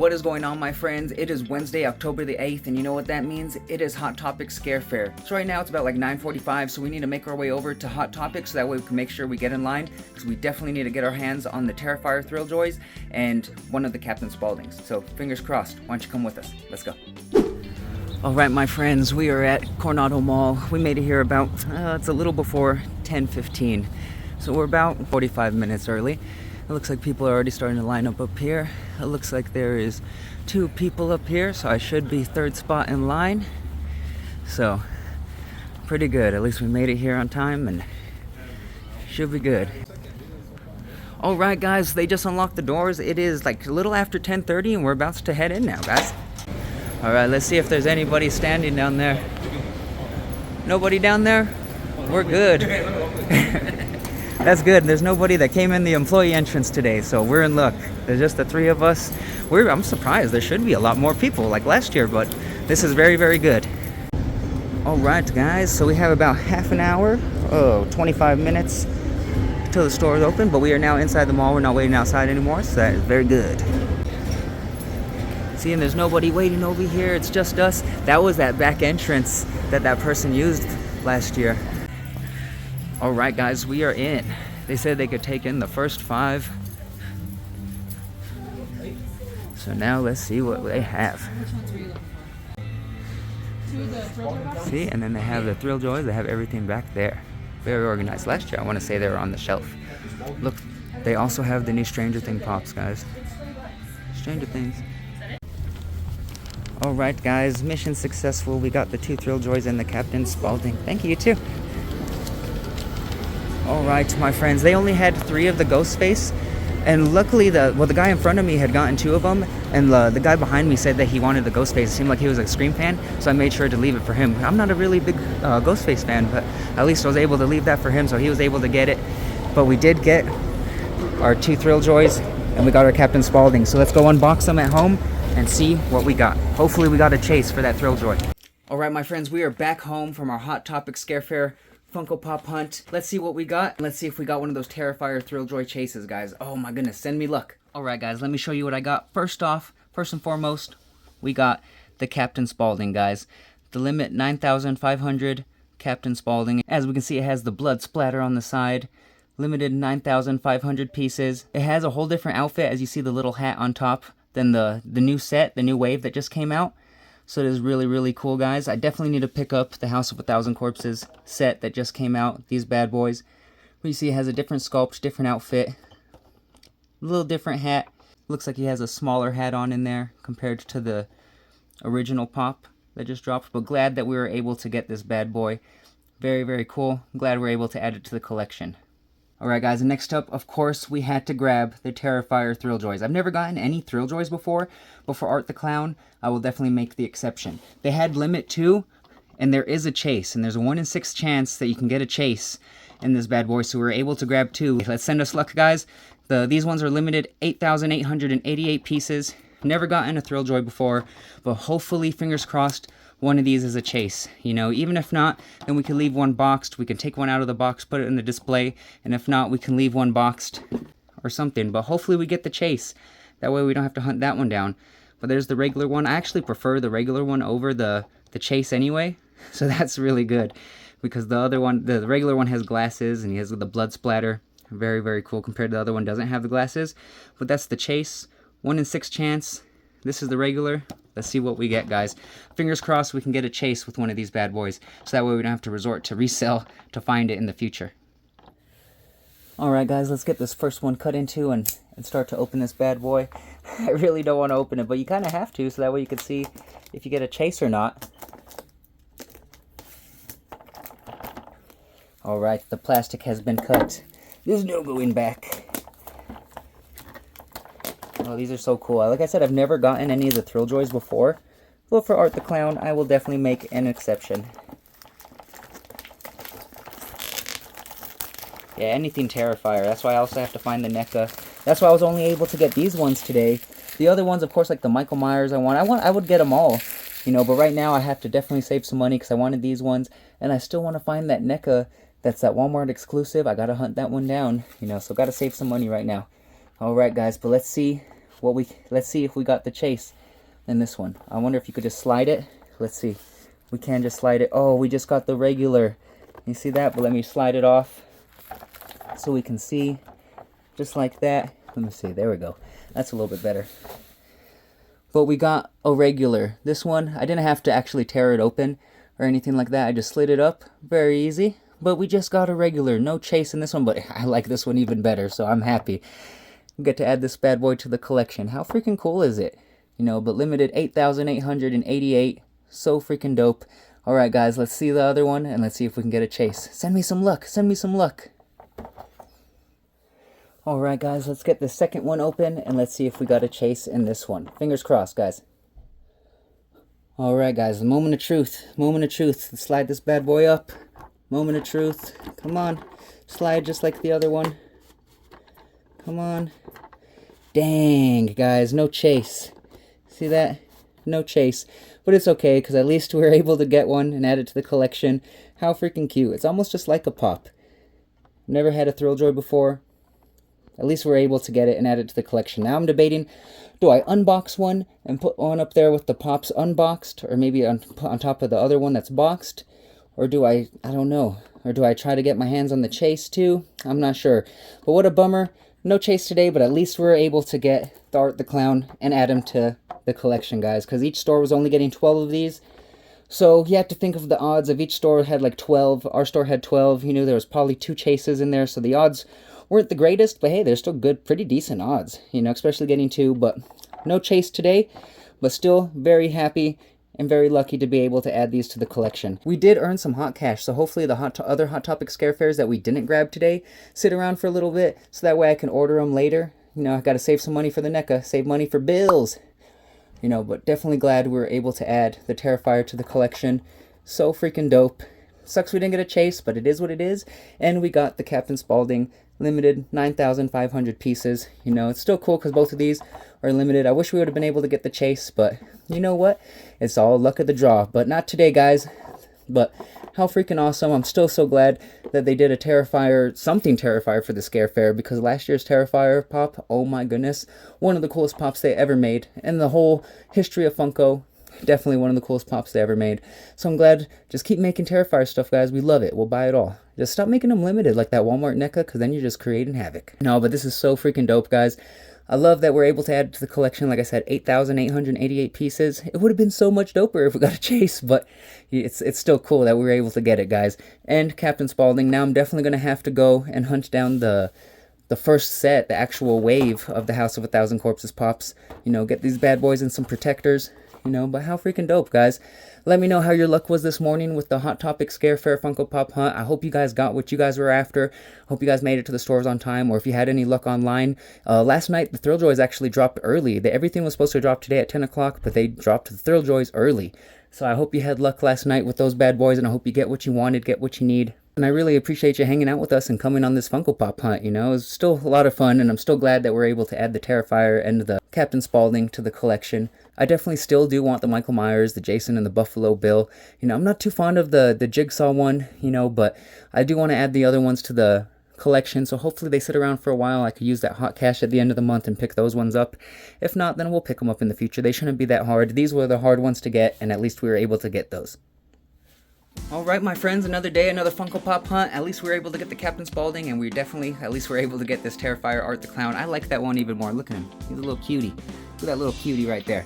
What is going on, my friends? It is Wednesday, October the 8th, and you know what that means? It is Hot Topics Scare Fair. So right now it's about like 9:45, so we need to make our way over to Hot Topics so that way we can make sure we get in line, because we definitely need to get our hands on the Terrifier Thrilljoys and one of the Captain Spauldings. So fingers crossed. Why don't you come with us? Let's go. Alright, my friends, we are at Coronado Mall. We made it here about, it's a little before 10:15. So we're about 45 minutes early. It looks like people are already starting to line up here. It looks like there is 2 people up here, so I should be 3rd spot in line. So, pretty good. At least we made it here on time and should be good. Alright guys, they just unlocked the doors. It is like a little after 10:30 and we're about to head in now, guys. Alright, let's see if there's anybody standing down there. Nobody down there? We're good. That's good. There's nobody that came in the employee entrance today, so we're in luck. There's just the 3 of us. I'm surprised. There should be a lot more people like last year, but this is very, very good. Alright guys, so we have about half an hour, 25 minutes till the store is open, but we are now inside the mall. We're not waiting outside anymore, so that is very good. See, and there's nobody waiting over here. It's just us. That was that back entrance that person used last year. Alright guys, we are in. They said they could take in the first 5. So now let's see what they have. See, and then they have the Thrilljoys. They have everything back there. Very organized. Last year I want to say they were on the shelf. Look, they also have the new Stranger Things pops, guys. Stranger Things. Alright guys, mission successful. We got the 2 Thrilljoys and the Captain Spaulding. Thank you, too. Alright, my friends, they only had 3 of the ghost face, and luckily the guy in front of me had gotten 2 of them, and the guy behind me said that he wanted the ghost face. It seemed like he was a Scream fan, so I made sure to leave it for him. I'm not a really big ghost face fan, but at least I was able to leave that for him, so he was able to get it. But we did get our 2 Thrilljoys, and we got our Captain Spaulding, so let's go unbox them at home and see what we got. Hopefully we got a chase for that Thrilljoy. Alright, my friends, we are back home from our Hot Topic Scare Fair Funko Pop hunt. Let's see what we got. Let's see if we got one of those Terrifier Thrilljoy chases, guys. Oh my goodness, send me luck. Alright guys, let me show you what I got. First and foremost, we got the Captain Spaulding, guys. The limit 9,500 Captain Spaulding. As we can see, it has the blood splatter on the side. Limited 9,500 pieces. It has a whole different outfit, as you see the little hat on top, than the new set, the new wave that just came out. So it is really, really cool, guys. I definitely need to pick up the House of a Thousand Corpses set that just came out. These bad boys. Where you see it has a different sculpt, different outfit. A little different hat. Looks like he has a smaller hat on in there compared to the original pop that just dropped. But glad that we were able to get this bad boy. Very, very cool. I'm glad we were able to add it to the collection. Alright guys, and next up, of course, we had to grab the Terrifier Thrilljoys. I've never gotten any Thrilljoys before, but for Art the Clown, I will definitely make the exception. They had limit 2, and there is a chase, and there's a 1 in 6 chance that you can get a chase in this bad boy, so we were able to grab 2. Let's send us luck, guys. These ones are limited 8,888 pieces. Never gotten a Thrilljoy before, but hopefully, fingers crossed, one of these is a chase. You know, even if not, then we can leave one boxed. We can take one out of the box, put it in the display, and if not, we can leave one boxed or something. But hopefully we get the chase. That way we don't have to hunt that one down. But there's the regular one. I actually prefer the regular one over the chase anyway. So that's really good. Because the other one, the regular one has glasses and he has the blood splatter. Very, very cool compared to the other one doesn't have the glasses. But that's the chase. 1 in 6 chance. This is the regular. Let's see what we get, guys. Fingers crossed we can get a chase with one of these bad boys. So that way we don't have to resort to resell to find it in the future. Alright guys, let's get this first one cut into and start to open this bad boy. I really don't want to open it, but you kind of have to, so that way you can see if you get a chase or not. Alright, the plastic has been cut. There's no going back. Oh, these are so cool. Like I said, I've never gotten any of the Thrilljoys before. But for Art the Clown, I will definitely make an exception. Yeah, anything Terrifier. That's why I also have to find the NECA. That's why I was only able to get these ones today. The other ones, of course, like the Michael Myers I would get them all. You know, but right now I have to definitely save some money because I wanted these ones. And I still want to find that NECA that's that Walmart exclusive. I gotta hunt that one down. You know, so gotta save some money right now. Alright guys, but let's see let's see if we got the chase in this one. I wonder if you could just slide it. Let's see. We can just slide it. Oh, we just got the regular. You see that? But let me slide it off so we can see. Just like that. Let me see. There we go. That's a little bit better. But we got a regular. This one, I didn't have to actually tear it open or anything like that. I just slid it up. Very easy. But we just got a regular. No chase in this one, but I like this one even better, so I'm happy. We get to add this bad boy to the collection. How freaking cool is it? You know, but limited 8,888. So freaking dope. Alright guys, let's see the other one and let's see if we can get a chase. Send me some luck. Send me some luck. Alright guys, let's get the second one open and let's see if we got a chase in this one. Fingers crossed, guys. Alright guys, the moment of truth. Moment of truth. Let's slide this bad boy up. Moment of truth. Come on. Slide just like the other one. Come on. Dang, guys, no chase. See that? No chase. But it's okay, because at least we were able to get one and add it to the collection. How freaking cute. It's almost just like a pop. Never had a Thrilljoy before. At least we're able to get it and add it to the collection. Now I'm debating, do I unbox one and put one up there with the pops unboxed? Or maybe on top of the other one that's boxed? Or do I don't know. Or do I try to get my hands on the chase too? I'm not sure. But what a bummer. No chase today, but at least we're able to get the Art the Clown and add him to the collection, guys. Because each store was only getting 12 of these. So you have to think of the odds. If each store had like 12, our store had 12. You knew there was probably 2 chases in there. So the odds weren't the greatest, but hey, they're still good, pretty decent odds, you know, especially getting 2, but no chase today, but still very happy and very lucky to be able to add these to the collection. We did earn some hot cash, so hopefully the other Hot Topic scare fairs that we didn't grab today sit around for a little bit, so that way I can order them later. You know, I gotta save some money for the NECA, save money for bills, you know, but definitely glad we were able to add the Terrifier to the collection. So freaking dope. Sucks we didn't get a chase, but it is what it is. And we got the Captain Spaulding limited 9,500 pieces. You know, it's still cool because both of these are limited. I wish we would have been able to get the chase, but you know what? It's all luck of the draw. But not today, guys. But how freaking awesome. I'm still so glad that they did a Terrifier, something Terrifier for the scare fair, because last year's Terrifier pop, oh my goodness, one of the coolest pops they ever made in the whole history of Funko. Definitely one of the coolest pops they ever made. So I'm glad. Just keep making Terrifier stuff, guys. We love it. We'll buy it all. Just stop making them limited like that Walmart NECA, because then you're just creating havoc. No, but this is so freaking dope, guys. I love that we're able to add it to the collection. Like I said, 8,888 pieces. It would have been so much doper if we got a chase, but it's still cool that we were able to get it, guys. And Captain Spaulding. Now I'm definitely going to have to go and hunt down the first set, the actual wave of the House of 1,000 Corpses pops. You know, get these bad boys and some protectors. You know, but how freaking dope, guys. Let me know how your luck was this morning with the Hot Topic Scare Fair Funko Pop Hunt. I hope you guys got what you guys were after. Hope you guys made it to the stores on time, or if you had any luck online. Last night, the Thrilljoys actually dropped early. Everything was supposed to drop today at 10 o'clock, but they dropped the Thrilljoys early. So I hope you had luck last night with those bad boys, and I hope you get what you wanted, get what you need. And I really appreciate you hanging out with us and coming on this Funko Pop hunt, you know. It was still a lot of fun, and I'm still glad that we're able to add the Terrifier and the Captain Spaulding to the collection. I definitely still do want the Michael Myers, the Jason, and the Buffalo Bill. You know, I'm not too fond of the Jigsaw one, you know, but I do want to add the other ones to the collection, so hopefully they sit around for a while. I could use that hot cash at the end of the month and pick those ones up. If not, then we'll pick them up in the future. They shouldn't be that hard. These were the hard ones to get, and at least we were able to get those. Alright, my friends, another day, another Funko Pop hunt. At least we were able to get the Captain Spaulding, and we definitely, at least we were able to get this Terrifier Art the Clown. I like that one even more. Look at him. He's a little cutie. Look at that little cutie right there.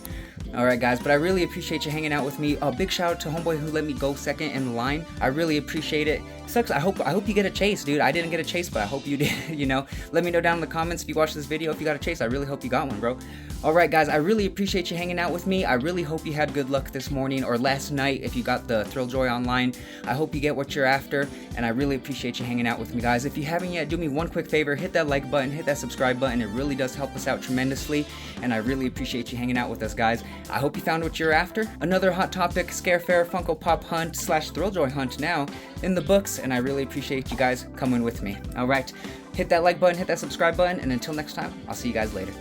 Alright, guys, but I really appreciate you hanging out with me. A big shout out to Homeboy who let me go second in the line. I really appreciate it. Sucks. I hope you get a chase, dude. I didn't get a chase, but I hope you did, you know. Let me know down in the comments if you watched this video if you got a chase. I really hope you got one, bro. Alright, guys, I really appreciate you hanging out with me. I really hope you had good luck this morning or last night if you got the Thrilljoy online. I hope you get what you're after, and I really appreciate you hanging out with me, guys. If you haven't yet, do me one quick favor. Hit that like button, hit that subscribe button. It really does help us out tremendously, and I really appreciate you hanging out with us, guys. I hope you found what you're after. Another Hot Topic Scare Fair Funko Pop hunt / Thrilljoy hunt now in the books, and I really appreciate you guys coming with me. Alright, hit that like button, hit that subscribe button, and until next time, I'll see you guys later.